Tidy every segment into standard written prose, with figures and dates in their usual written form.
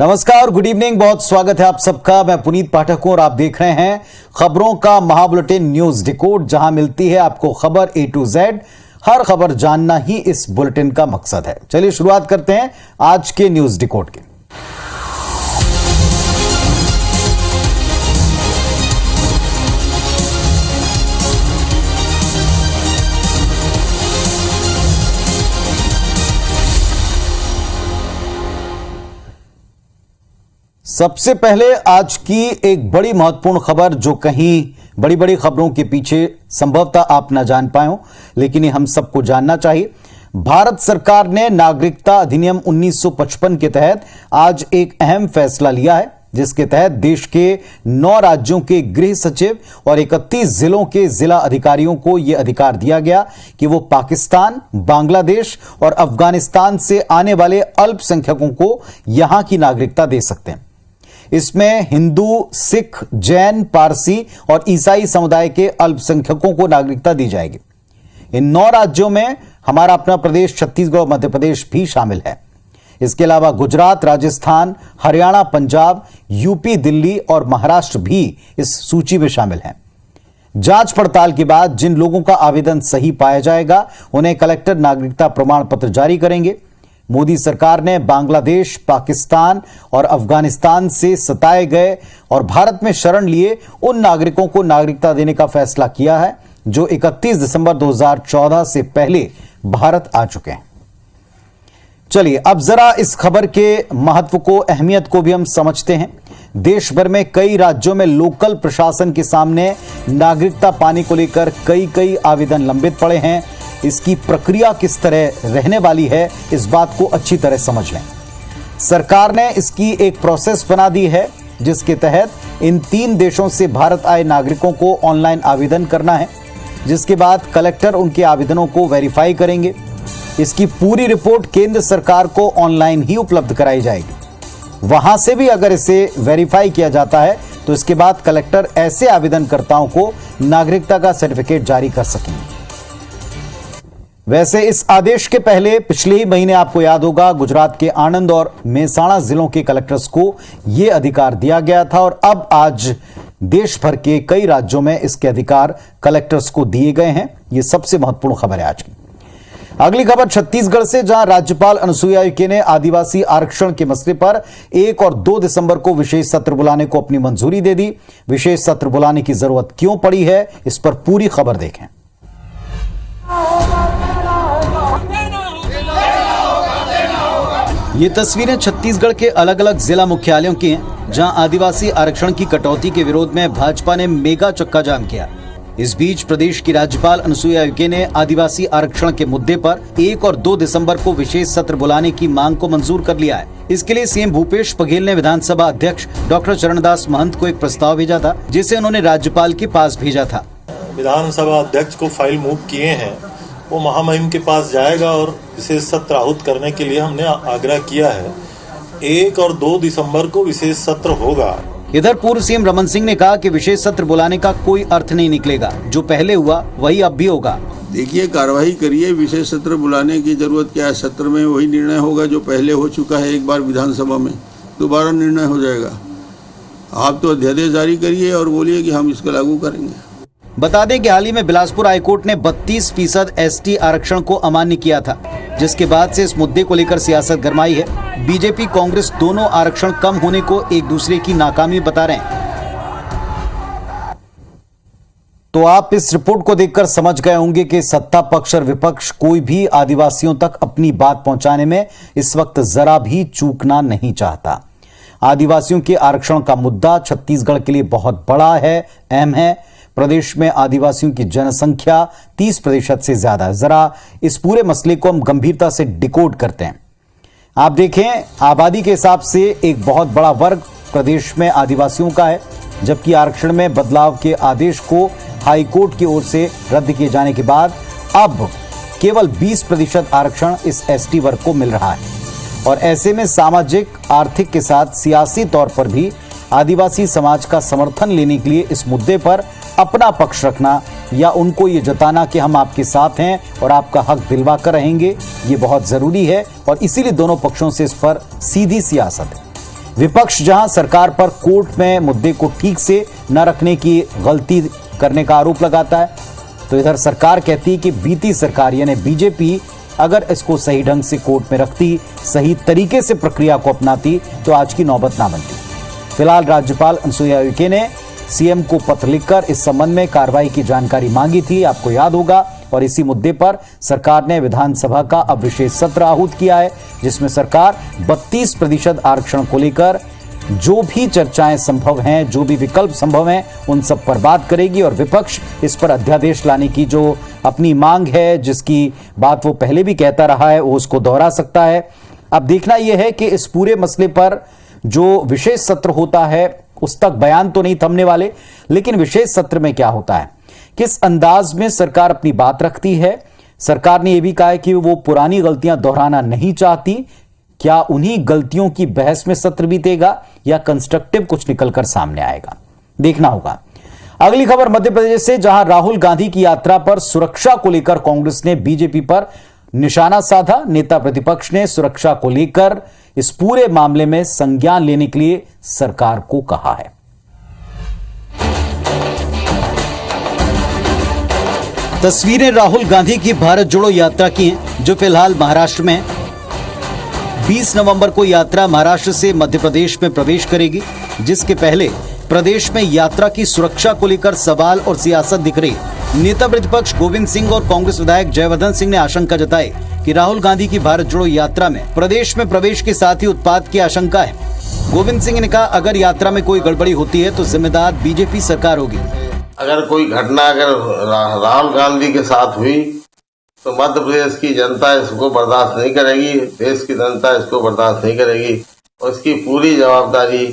नमस्कार, good evening. बहुत स्वागत है आप सबका। मैं पुनीत पाठक हूं और आप देख रहे हैं खबरों का महाबुलेटिन न्यूज डिकोड, जहां मिलती है आपको खबर A to Z। हर खबर जानना ही इस बुलेटिन का मकसद है। चलिए शुरुआत करते हैं आज के न्यूज डिकोड की। सबसे पहले आज की एक बड़ी महत्वपूर्ण खबर, जो कहीं बड़ी बड़ी खबरों के पीछे संभवतः आप न जान पाए हो, लेकिन ये हम सबको जानना चाहिए। भारत सरकार ने नागरिकता अधिनियम 1955 के तहत आज एक अहम फैसला लिया है, जिसके तहत देश के 9 राज्यों के गृह सचिव और 31 जिलों के जिला अधिकारियों को यह अधिकार दिया गया कि वो पाकिस्तान, बांग्लादेश और अफगानिस्तान से आने वाले अल्पसंख्यकों को यहां की नागरिकता दे सकते हैं। इसमें हिंदू, सिख, जैन, पारसी और ईसाई समुदाय के अल्पसंख्यकों को नागरिकता दी जाएगी। इन 9 राज्यों में हमारा अपना प्रदेश छत्तीसगढ़ और मध्य प्रदेश भी शामिल है। इसके अलावा गुजरात, राजस्थान, हरियाणा, पंजाब, यूपी, दिल्ली और महाराष्ट्र भी इस सूची में शामिल हैं। जांच पड़ताल के बाद जिन लोगों का आवेदन सही पाया जाएगा, उन्हें कलेक्टर नागरिकता प्रमाण पत्र जारी करेंगे। मोदी सरकार ने बांग्लादेश, पाकिस्तान और अफगानिस्तान से सताए गए और भारत में शरण लिए उन नागरिकों को नागरिकता देने का फैसला किया है जो 31 दिसंबर 2014 से पहले भारत आ चुके हैं। चलिए अब जरा इस खबर के महत्व को, अहमियत को भी हम समझते हैं। देश भर में कई राज्यों में लोकल प्रशासन के सामने नागरिकता पाने को लेकर कई आवेदन लंबित पड़े हैं। इसकी प्रक्रिया किस तरह रहने वाली है, इस बात को अच्छी तरह समझ लें। सरकार ने इसकी एक प्रोसेस बना दी है, जिसके तहत इन 3 देशों से भारत आए नागरिकों को ऑनलाइन आवेदन करना है, जिसके बाद कलेक्टर उनके आवेदनों को वेरीफाई करेंगे। इसकी पूरी रिपोर्ट केंद्र सरकार को ऑनलाइन ही उपलब्ध कराई जाएगी। वहां से भी अगर इसे वेरीफाई किया जाता है तो इसके बाद कलेक्टर ऐसे आवेदनकर्ताओं को नागरिकता का सर्टिफिकेट जारी कर सकेंगे। वैसे इस आदेश के पहले पिछले ही महीने आपको याद होगा, गुजरात के आणंद और मेहसाणा जिलों के कलेक्टर्स को यह अधिकार दिया गया था और अब आज देश भर के कई राज्यों में इसके अधिकार कलेक्टर्स को दिए गए हैं। यह सबसे महत्वपूर्ण खबर है आज की। अगली खबर छत्तीसगढ़ से, जहां राज्यपाल अनुसुईया उइके ने आदिवासी आरक्षण के मसले पर 1 और 2 दिसंबर को विशेष सत्र बुलाने को अपनी मंजूरी दे दी। विशेष सत्र बुलाने की जरूरत क्यों पड़ी है, इस पर पूरी खबर देखें। ये तस्वीरें छत्तीसगढ़ के अलग अलग जिला मुख्यालयों की हैं, जहां आदिवासी आरक्षण की कटौती के विरोध में भाजपा ने मेगा चक्का जाम किया। इस बीच प्रदेश की राज्यपाल अनुसुईया उइके ने आदिवासी आरक्षण के मुद्दे पर 1 और 2 दिसंबर को विशेष सत्र बुलाने की मांग को मंजूर कर लिया है। इसके लिए सीएम भूपेश बघेल ने विधानसभा अध्यक्ष डॉक्टर चरणदास महंत को एक प्रस्ताव भेजा था, जिसे उन्होंने राज्यपाल के पास भेजा था। विधानसभा अध्यक्ष को फाइल मूव किए हैं, वो महामहिम के पास जाएगा और विशेष सत्र आहूत करने के लिए हमने आग्रह किया है। 1 और 2 दिसंबर को विशेष सत्र होगा। इधर पूर्व सीएम रमन सिंह ने कहा कि विशेष सत्र बुलाने का कोई अर्थ नहीं निकलेगा, जो पहले हुआ वही अब भी होगा। देखिए, कार्रवाई करिए, विशेष सत्र बुलाने की जरूरत क्या है। सत्र में वही निर्णय होगा जो पहले हो चुका है एक बार विधानसभा में, दोबारा निर्णय हो जाएगा। आप तो अध्यादेश जारी करिए और बोलिए कि हम इसको लागू करेंगे। बता दें कि हाल ही में बिलासपुर हाईकोर्ट ने 32% एसटी आरक्षण को अमान्य किया था, जिसके बाद से इस मुद्दे को लेकर सियासत गरमाई है। बीजेपी, कांग्रेस दोनों आरक्षण कम होने को एक दूसरे की नाकामी बता रहे हैं। तो आप इस रिपोर्ट को देखकर समझ गए होंगे कि सत्ता पक्ष और विपक्ष कोई भी आदिवासियों तक अपनी बात पहुंचाने में इस वक्त जरा भी चूकना नहीं चाहता। आदिवासियों के आरक्षण का मुद्दा छत्तीसगढ़ के लिए बहुत बड़ा है, अहम है। प्रदेश में आदिवासियों की जनसंख्या 30% से ज्यादा है। जरा इस पूरे मसले को हम गंभीरता से डिकोड करते हैं। आप देखें, आबादी के हिसाब से एक बहुत बड़ा वर्ग प्रदेश में आदिवासियों का है, जबकि आरक्षण में बदलाव के आदेश को हाईकोर्ट की ओर से रद्द किए जाने के बाद अब केवल 20% आरक्षण इस एसटी वर्ग को मिल रहा है। और ऐसे में सामाजिक, आर्थिक के साथ सियासी तौर पर भी आदिवासी समाज का समर्थन लेने के लिए इस मुद्दे पर अपना पक्ष रखना या उनको ये जताना कि हम आपके साथ हैं और आपका हक दिलवा कर रहेंगे, ये बहुत जरूरी है। और इसीलिए दोनों पक्षों से इस पर सीधी सियासत है। विपक्ष जहां सरकार पर कोर्ट में मुद्दे को ठीक से न रखने की गलती करने का आरोप लगाता है, तो इधर सरकार कहती है कि बीती सरकार यानी बीजेपी अगर इसको सही ढंग से कोर्ट में रखती, सही तरीके से प्रक्रिया को अपनाती तो आज की नौबत ना बनती। फिलहाल राज्यपाल अनुसुईया उइके ने सीएम को पत्र लिखकर इस संबंध में कार्रवाई की जानकारी मांगी थी, आपको याद होगा, और इसी मुद्दे पर सरकार ने विधानसभा का अब विशेष सत्र आहूत किया है, जिसमें सरकार 32% आरक्षण को लेकर जो भी चर्चाएं संभव हैं, जो भी विकल्प संभव हैं, उन सब पर बात करेगी और विपक्ष इस पर अध्यादेश लाने की जो अपनी मांग है, जिसकी बात वो पहले भी कहता रहा है, वो उसको दोहरा सकता है। अब देखना यह है कि इस पूरे मसले पर जो विशेष सत्र होता है उस तक बयान तो नहीं थमने वाले, लेकिन विशेष सत्र में क्या होता है, किस अंदाज में सरकार अपनी बात रखती है। सरकार ने यह भी कहा है कि वो पुरानी गलतियां दोहराना नहीं चाहती। क्या उन्हीं गलतियों की बहस में सत्र बीतेगा या कंस्ट्रक्टिव कुछ निकलकर सामने आएगा, देखना होगा। अगली खबर मध्य प्रदेश से, जहां राहुल गांधी की यात्रा पर सुरक्षा को लेकर कांग्रेस ने बीजेपी पर निशाना साधा। नेता प्रतिपक्ष ने सुरक्षा को लेकर इस पूरे मामले में संज्ञान लेने के लिए सरकार को कहा है। तस्वीरें राहुल गांधी की भारत जोड़ो यात्रा की हैं, जो फिलहाल महाराष्ट्र में है। 20 नवंबर को यात्रा महाराष्ट्र से मध्य प्रदेश में प्रवेश करेगी, जिसके पहले प्रदेश में यात्रा की सुरक्षा को लेकर सवाल और सियासत दिख रही है। नेता प्रतिपक्ष गोविंद सिंह और कांग्रेस विधायक जयवर्धन सिंह ने आशंका जताई कि राहुल गांधी की भारत जोड़ो यात्रा में प्रदेश में प्रवेश के साथ ही उत्पात की आशंका है। गोविंद सिंह ने कहा, अगर यात्रा में कोई गड़बड़ी होती है तो जिम्मेदार बीजेपी सरकार होगी। अगर कोई घटना अगर राहुल गांधी के साथ हुई तो मध्य प्रदेश की जनता इसको बर्दाश्त नहीं करेगी, देश की जनता इसको बर्दाश्त नहीं करेगी और इसकी पूरी जवाबदारी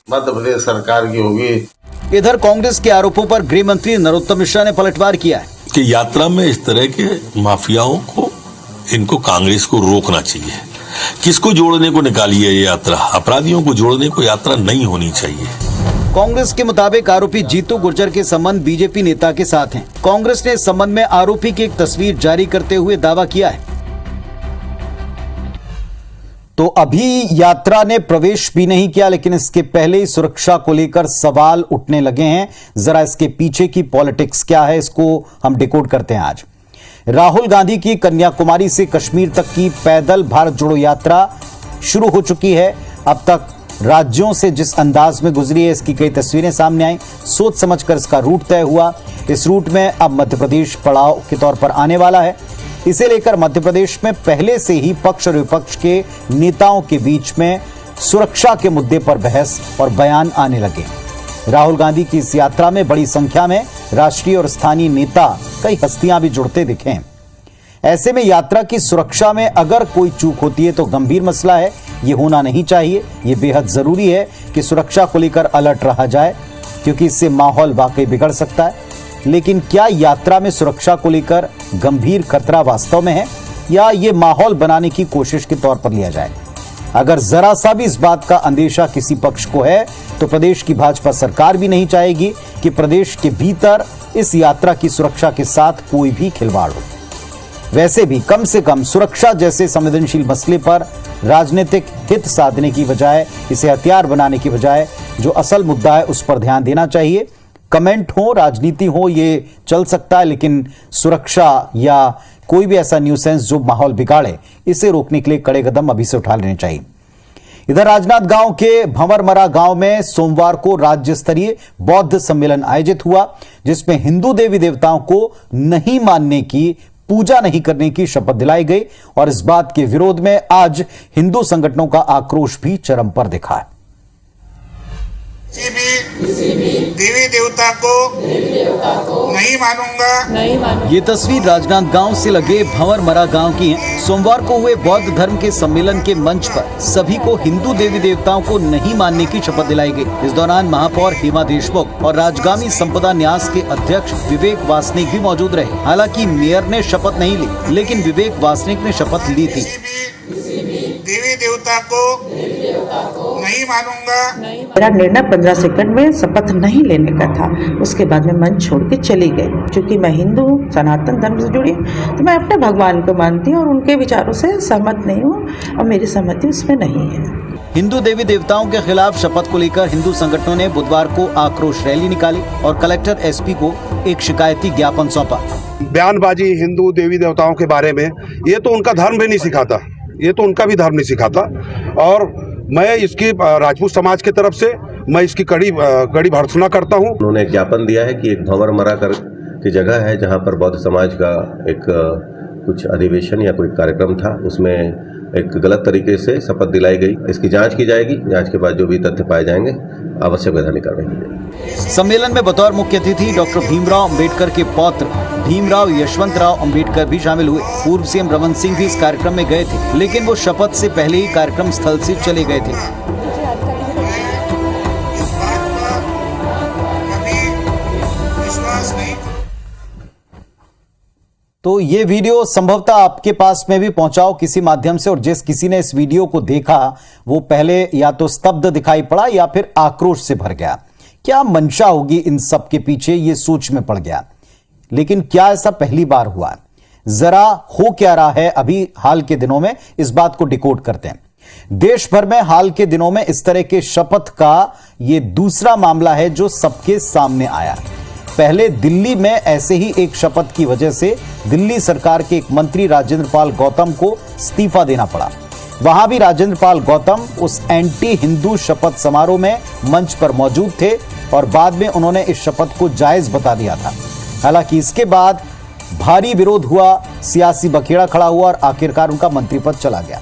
मध्य प्रदेश सरकार की होगी। इधर कांग्रेस के आरोपों पर गृह मंत्री नरोत्तम मिश्रा ने पलटवार किया है कि यात्रा में इस तरह के माफियाओं को, इनको कांग्रेस को रोकना चाहिए। किसको जोड़ने को निकाली है ये यात्रा? अपराधियों को जोड़ने को यात्रा नहीं होनी चाहिए। कांग्रेस के मुताबिक आरोपी जीतू गुर्जर के संबंध बीजेपी नेता के साथ हैं। कांग्रेस ने इस संबंध में आरोपी की एक तस्वीर जारी करते हुए दावा किया है। तो अभी यात्रा ने प्रवेश भी नहीं किया, लेकिन इसके पहले ही सुरक्षा को लेकर सवाल उठने लगे हैं। जरा इसके पीछे की पॉलिटिक्स क्या है, इसको हम डिकोड करते हैं आज। राहुल गांधी की कन्याकुमारी से कश्मीर तक की पैदल भारत जोड़ो यात्रा शुरू हो चुकी है। अब तक राज्यों से जिस अंदाज में गुजरी है, इसकी कई तस्वीरें सामने आई। सोच समझकर इसका रूट तय हुआ। इस रूट में अब मध्य प्रदेश पड़ाव के तौर पर आने वाला है। इसे लेकर मध्य प्रदेश में पहले से ही पक्ष और विपक्ष के नेताओं के बीच में सुरक्षा के मुद्दे पर बहस और बयान आने लगे। राहुल गांधी की इस यात्रा में बड़ी संख्या में राष्ट्रीय और स्थानीय नेता, कई हस्तियां भी जुड़ते दिखे। ऐसे में यात्रा की सुरक्षा में अगर कोई चूक होती है तो गंभीर मसला है, ये होना नहीं चाहिए। ये बेहद जरूरी है कि सुरक्षा को लेकर अलर्ट रहा जाए, क्योंकि इससे माहौल वाकई बिगड़ सकता है। लेकिन क्या यात्रा में सुरक्षा को लेकर गंभीर खतरा वास्तव में है, या ये माहौल बनाने की कोशिश के तौर पर लिया जाए? अगर जरा सा भी इस बात का अंदेशा किसी पक्ष को है तो प्रदेश की भाजपा सरकार भी नहीं चाहेगी कि प्रदेश के भीतर इस यात्रा की सुरक्षा के साथ कोई भी खिलवाड़ हो। वैसे भी कम से कम सुरक्षा जैसे संवेदनशील मसले पर राजनीतिक हित साधने की बजाय, इसे हथियार बनाने की बजाय, जो असल मुद्दा है उस पर ध्यान देना चाहिए। कमेंट हो, राजनीति हो, ये चल सकता है, लेकिन सुरक्षा या कोई भी ऐसा न्यूसेंस जो माहौल बिगाड़े, इसे रोकने के लिए कड़े कदम अभी से उठा लेने चाहिए। इधर राजनांदगांव के भंवरमरा गांव में सोमवार को राज्य स्तरीय बौद्ध सम्मेलन आयोजित हुआ, जिसमें हिंदू देवी देवताओं को नहीं मानने की, पूजा नहीं करने की शपथ दिलाई गई। और इस बात के विरोध में आज हिंदू संगठनों का आक्रोश भी चरम पर दिखा है। किसी भी देवी देवता को नहीं मानूंगा। ये तस्वीर राजनांदगांव से लगे भंवरमरा गांव की है। सोमवार को हुए बौद्ध धर्म के सम्मेलन के मंच पर सभी को हिंदू देवी देवताओं को नहीं मानने की शपथ दिलाई गई। इस दौरान महापौर हेमा देशमुख और राजगामी संपदा न्यास के अध्यक्ष विवेक वासनिक भी मौजूद रहे। हालांकि मेयर ने शपथ नहीं ली, लेकिन विवेक वासनिक ने शपथ ली थी। देवी देवता को नहीं मानूंगा। मेरा निर्णय 15 सेकंड में शपथ नहीं लेने का था। उसके बाद मैं मंच छोड़ के चली गई। क्योंकि मैं हिंदू हूँ, सनातन धर्म से जुड़ी हूँ, तो मैं अपने भगवान को मानती हूँ और उनके विचारों से सहमत नहीं हूँ और मेरी सहमति उसमें नहीं है। हिंदू देवी देवताओं के खिलाफ शपथ को लेकर हिंदू संगठनों ने बुधवार को आक्रोश रैली निकाली और कलेक्टर एसपी को एक शिकायती ज्ञापन सौंपा। बयानबाजी हिंदू देवी देवताओं के बारे में, ये तो उनका धर्म भी नहीं सिखाता, ये तो उनका भी धर्म नहीं सिखाता। और मैं इसकी राजपूत समाज की तरफ से मैं इसकी कड़ी भर्त्सना करता हूँ। उन्होंने एक ज्ञापन दिया है कि एक भंवर मरा कर की जगह है जहाँ पर बौद्ध समाज का एक कुछ अधिवेशन या कोई कार्यक्रम था, उसमें एक गलत तरीके से शपथ दिलाई गई। इसकी जांच की जाएगी। जांच के बाद जो भी तथ्य पाए जाएंगे आवश्यक वैधानिक कार्रवाई की जाएगी। सम्मेलन में बतौर मुख्य अतिथि डॉक्टर भीमराव अंबेडकर के पौत्र भीमराव यशवंतराव अंबेडकर भी शामिल हुए। पूर्व सीएम रमन सिंह भी इस कार्यक्रम में गए थे, लेकिन वो शपथ से पहले ही कार्यक्रम स्थल से चले गए थे। इस बात पर कभी विश्वास नहीं। तो ये वीडियो संभवतः आपके पास में भी पहुंचाओ किसी माध्यम से, और जिस किसी ने इस वीडियो को देखा वो पहले या तो स्तब्ध दिखाई पड़ा या फिर आक्रोश से भर गया। क्या मंशा होगी इन सब के पीछे, ये सोच में पड़ गया। लेकिन क्या ऐसा पहली बार हुआ है? जरा हो क्या रहा है अभी हाल के दिनों में, इस बात को डिकोड करते हैं। देश भर में हाल के दिनों में इस तरह के शपथ का ये दूसरा मामला है जो सबके सामने आया। पहले दिल्ली में ऐसे ही एक शपथ की वजह से दिल्ली सरकार के एक मंत्री राजेंद्र पाल गौतम को इस्तीफा देना पड़ा। वहां भी राजेंद्र पाल गौतम उस एंटी हिंदू शपथ समारोह में मंच पर मौजूद थे और बाद में उन्होंने इस शपथ को जायज बता दिया था। हालांकि इसके बाद भारी विरोध हुआ, सियासी बखेड़ा खड़ा हुआ और आखिरकार उनका मंत्री पद चला गया।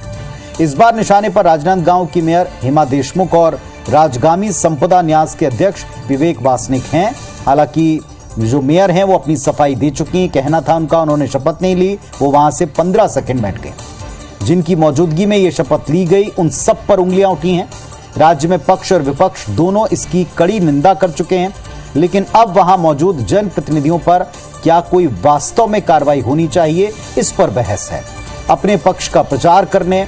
इस बार निशाने पर राजनांदगांव की मेयर हेमा देशमुख और राजगामी संपदा न्यास के अध्यक्ष विवेक वासनिक हैं। हालांकि जो मेयर हैं वो अपनी सफाई दे चुकी हैं। कहना था उनका, उन्होंने शपथ नहीं ली, वो वहां से 15 सेकंड बैठ गए। जिनकी मौजूदगी में ये शपथ ली गई उन सब पर उंगलियां उठी हैं। राज्य में पक्ष और विपक्ष दोनों इसकी कड़ी निंदा कर चुके हैं, लेकिन अब वहां मौजूद जनप्रतिनिधियों पर क्या कोई वास्तव में कार्रवाई होनी चाहिए, इस पर बहस है। अपने पक्ष का प्रचार करने,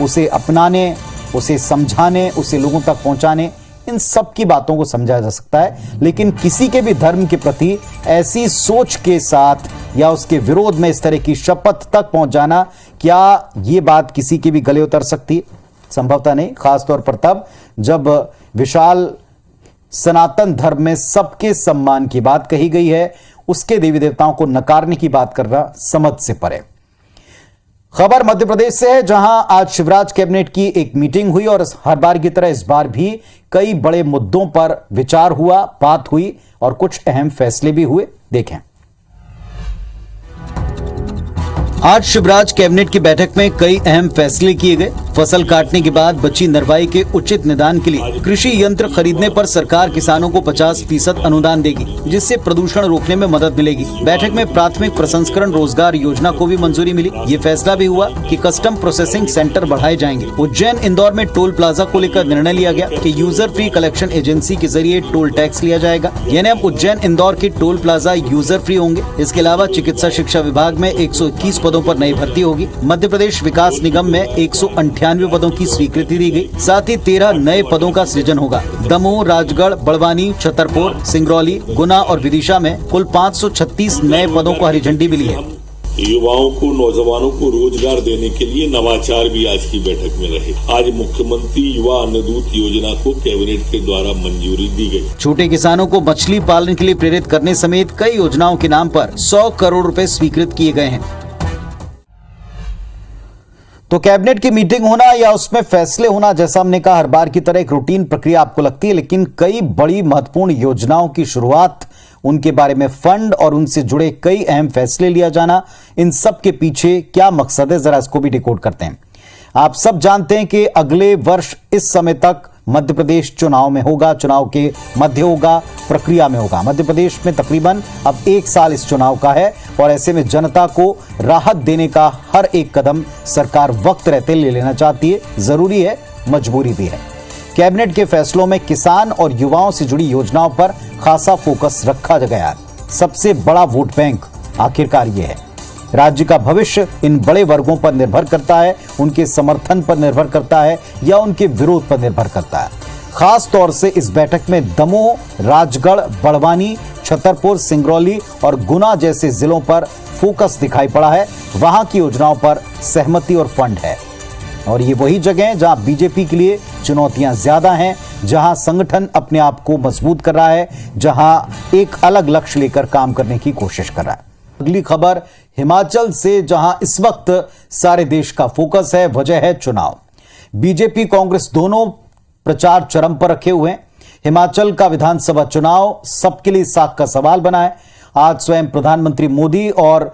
उसे अपनाने, उसे समझाने, उसे लोगों तक पहुंचाने, इन सब की बातों को समझा जा सकता है। लेकिन किसी के भी धर्म के प्रति ऐसी सोच के साथ या उसके विरोध में इस तरह की शपथ तक पहुंच जाना, क्या ये बात किसी के भी गले उतर सकती? संभवतः नहीं, खासतौर पर तब जब विशाल सनातन धर्म में सबके सम्मान की बात कही गई है, उसके देवी देवताओं को नकारने की बात करना समझ से परे। खबर मध्य प्रदेश से है, जहां आज शिवराज कैबिनेट की एक मीटिंग हुई और हर बार की तरह इस बार भी कई बड़े मुद्दों पर विचार हुआ, बात हुई और कुछ अहम फैसले भी हुए। देखें। आज शिवराज कैबिनेट की बैठक में कई अहम फैसले किए गए। फसल काटने के बाद बची नरवाई के उचित निदान के लिए कृषि यंत्र खरीदने पर सरकार किसानों को 50% अनुदान देगी, जिससे प्रदूषण रोकने में मदद मिलेगी। बैठक में प्राथमिक प्रसंस्करण रोजगार योजना को भी मंजूरी मिली। ये फैसला भी हुआ कि कस्टम प्रोसेसिंग सेंटर बढ़ाए जाएंगे। उज्जैन इंदौर में टोल प्लाजा को लेकर निर्णय लिया गया कि यूजर फ्री कलेक्शन एजेंसी के जरिए टोल टैक्स लिया जाएगा, यानी अब उज्जैन इंदौर के टोल प्लाजा यूजर फ्री होंगे। इसके अलावा चिकित्सा शिक्षा विभाग में 121 पदों पर नई भर्ती होगी। मध्य प्रदेश विकास निगम में 198 पदों की स्वीकृति दी गई। साथ ही 13 नए पदों का सृजन होगा। दमोह, राजगढ़, बड़वानी, छतरपुर, सिंगरौली, गुना और विदिशा में कुल 536 नए पदों को हरी झंडी मिली है। युवाओं को, नौजवानों को रोजगार देने के लिए नवाचार भी आज की बैठक में रहे। आज मुख्यमंत्री युवा अन्नदूत योजना को कैबिनेट के द्वारा मंजूरी दी गई। छोटे किसानों को मछली पालन के लिए प्रेरित करने समेत कई योजनाओं के नाम पर 100 करोड़ रुपए स्वीकृत किए गए हैं। तो कैबिनेट की मीटिंग होना या उसमें फैसले होना, जैसा हमने कहा, हर बार की तरह एक रूटीन प्रक्रिया आपको लगती है, लेकिन कई बड़ी महत्वपूर्ण योजनाओं की शुरुआत, उनके बारे में फंड और उनसे जुड़े कई अहम फैसले लिया जाना, इन सब के पीछे क्या मकसद है, जरा इसको भी डिकोड करते हैं। आप सब जानते हैं कि अगले वर्ष इस समय तक मध्य प्रदेश चुनाव में होगा, चुनाव के मध्य होगा, प्रक्रिया में होगा। मध्य प्रदेश में तकरीबन अब 1 साल इस चुनाव का है और ऐसे में जनता को राहत देने का हर एक कदम सरकार वक्त रहते ले लेना चाहती है। जरूरी है, मजबूरी भी है। कैबिनेट के फैसलों में किसान और युवाओं से जुड़ी योजनाओं पर खासा फोकस रखा गया है। सबसे बड़ा वोट बैंक आखिरकार ये है। राज्य का भविष्य इन बड़े वर्गों पर निर्भर करता है, उनके समर्थन पर निर्भर करता है या उनके विरोध पर निर्भर करता है। खास तौर से इस बैठक में दमोह, राजगढ़, बड़वानी, छतरपुर, सिंगरौली और गुना जैसे जिलों पर फोकस दिखाई पड़ा है। वहां की योजनाओं पर सहमति और फंड है और ये वही जगह है जहां बीजेपी के लिए चुनौतियां ज्यादा हैं, जहां संगठन अपने आप को मजबूत कर रहा है, जहां एक अलग लक्ष्य लेकर काम करने की कोशिश कर रहा है। अगली खबर हिमाचल से, जहां इस वक्त सारे देश का फोकस है। वजह है चुनाव। बीजेपी कांग्रेस दोनों प्रचार चरम पर रखे हुए हैं। हिमाचल का विधानसभा चुनाव सबके लिए साख का सवाल बना है। आज स्वयं प्रधानमंत्री मोदी और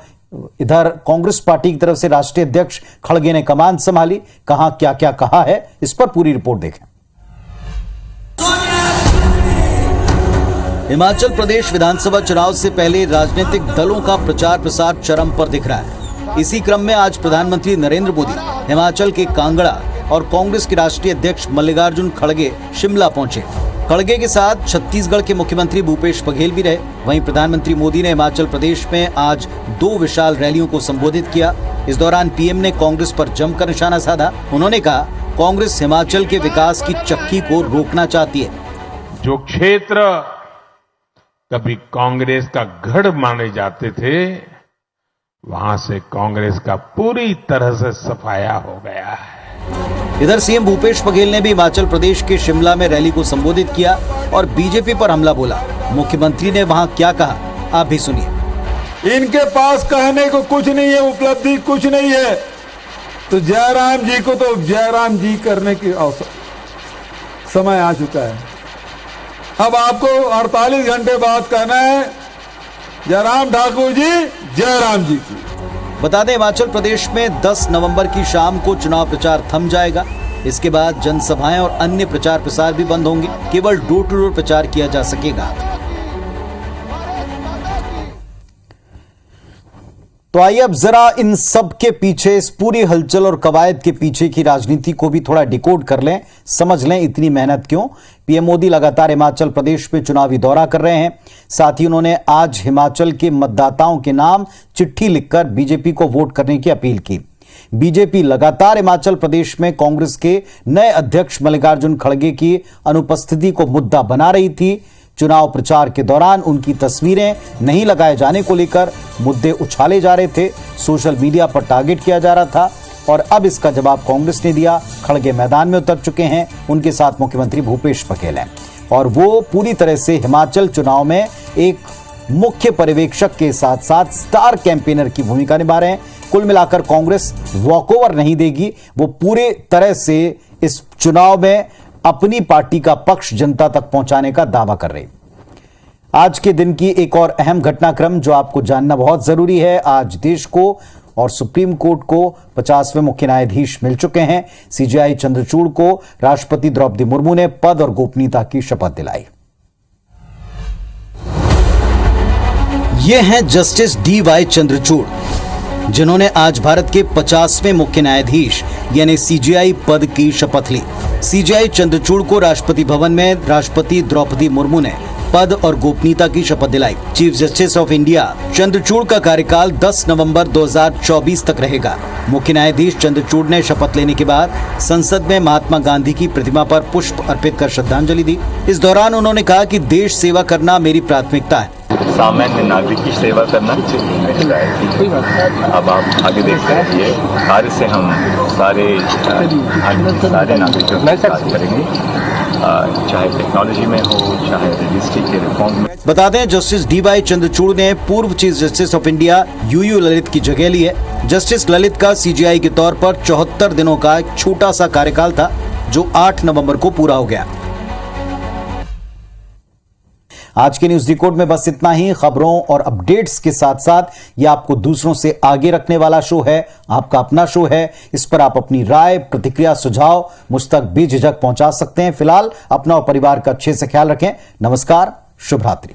इधर कांग्रेस पार्टी की तरफ से राष्ट्रीय अध्यक्ष खड़गे ने कमान संभाली। कहां क्या क्या कहा है, इस पर पूरी रिपोर्ट देखें। हिमाचल प्रदेश विधानसभा चुनाव से पहले राजनीतिक दलों का प्रचार प्रसार चरम पर दिख रहा है। इसी क्रम में आज प्रधानमंत्री नरेंद्र मोदी हिमाचल के कांगड़ा और कांग्रेस के राष्ट्रीय अध्यक्ष मल्लिकार्जुन खड़गे शिमला पहुंचे। खड़गे के साथ छत्तीसगढ़ के मुख्यमंत्री भूपेश बघेल भी रहे। वहीं प्रधानमंत्री मोदी ने हिमाचल प्रदेश में आज 2 विशाल रैलियों को संबोधित किया। इस दौरान पीएम ने कांग्रेस पर जमकर निशाना साधा। उन्होंने कहा, कांग्रेस हिमाचल के विकास की चक्की को रोकना चाहती है। जो क्षेत्र कभी कांग्रेस का गढ़ माने जाते थे, वहां से कांग्रेस का पूरी तरह से सफाया हो गया है। इधर सीएम भूपेश बघेल ने भी हिमाचल प्रदेश के शिमला में रैली को संबोधित किया और बीजेपी पर हमला बोला। मुख्यमंत्री ने वहां क्या कहा, आप भी सुनिए। इनके पास कहने को कुछ नहीं है, उपलब्धि कुछ नहीं है, तो जयराम जी को तो जयराम जी करने की समय आ चुका है। अब आपको 48 घंटे बाद कहना है, जयराम ठाकुर जी, जयराम जी की। बता दें, हिमाचल प्रदेश में 10 नवंबर की शाम को चुनाव प्रचार थम जाएगा। इसके बाद जनसभाएं और अन्य प्रचार प्रसार भी बंद होंगे। केवल डोर टू डोर प्रचार किया जा सकेगा। तो आइए अब जरा इन सब के पीछे, इस पूरी हलचल और कवायद के पीछे की राजनीति को भी थोड़ा डिकोड कर लें, समझ लें इतनी मेहनत क्यों। पीएम मोदी लगातार हिमाचल प्रदेश में चुनावी दौरा कर रहे हैं। साथ ही उन्होंने आज हिमाचल के मतदाताओं के नाम चिट्ठी लिखकर बीजेपी को वोट करने की अपील की। बीजेपी लगातार हिमाचल प्रदेश में कांग्रेस के नए अध्यक्ष मल्लिकार्जुन खड़गे की अनुपस्थिति को मुद्दा बना रही थी। चुनाव प्रचार के दौरान उनकी तस्वीरें नहीं लगाए जाने को लेकर मुद्दे उछाले जा रहे थे, सोशल मीडिया पर टारगेट किया जा रहा था और अब इसका जवाब कांग्रेस ने दिया। खड़गे मैदान में उतर चुके हैं, उनके साथ मुख्यमंत्री भूपेश बघेल हैं और वो पूरी तरह से हिमाचल चुनाव में एक मुख्य पर्यवेक्षक के साथ साथ स्टार कैंपेनर की भूमिका निभा रहे हैं। कुल मिलाकर कांग्रेस वॉकओवर नहीं देगी, वो पूरे तरह से इस चुनाव में अपनी पार्टी का पक्ष जनता तक पहुंचाने का दावा कर रही। आज के दिन की एक और अहम घटनाक्रम जो आपको जानना बहुत जरूरी है। आज देश को और सुप्रीम कोर्ट को 50वें मुख्य न्यायाधीश मिल चुके हैं। सीजेआई चंद्रचूड़ को राष्ट्रपति द्रौपदी मुर्मू ने पद और गोपनीयता की शपथ दिलाई। ये हैं जस्टिस DY चंद्रचूड़, जिन्होंने आज भारत के 50वें मुख्य न्यायाधीश यानी सीजेआई पद की शपथ ली। सीजेआई चंद्रचूड़ को राष्ट्रपति भवन में राष्ट्रपति द्रौपदी मुर्मू ने पद और गोपनीयता की शपथ दिलाई। Chief justice of India Chandrachud का कार्यकाल 10 नवंबर 2024 तक रहेगा। मुख्य न्यायाधीश चंद्रचूड़ ने शपथ लेने के बाद संसद में महात्मा गांधी की प्रतिमा पर पुष्प अर्पित कर श्रद्धांजलि दी। इस दौरान उन्होंने कहा कि देश सेवा करना मेरी प्राथमिकता है। सामान्य नागरिक की सेवा करना अब आप आगे देखते रहिए। कार्य से हम सारे नागरिकों की बात करेंगे, चाहे टेक्नोलॉजी में हो, चाहे रजिस्ट्री के रिफॉर्म में। बता दें, जस्टिस DY चंद्रचूड़ ने पूर्व chief justice of India UU Lalit की जगह ली है। जस्टिस ललित का सीजेआई के तौर पर 74 दिनों का एक छोटा सा कार्यकाल था जो 8 नवंबर को पूरा हो गया। आज के न्यूज डिकोड में बस इतना ही। खबरों और अपडेट्स के साथ साथ ये आपको दूसरों से आगे रखने वाला शो है, आपका अपना शो है। इस पर आप अपनी राय, प्रतिक्रिया, सुझाव मुझ तक बेझिझक पहुंचा सकते हैं। फिलहाल अपना और परिवार का अच्छे से ख्याल रखें। नमस्कार, शुभ रात्रि।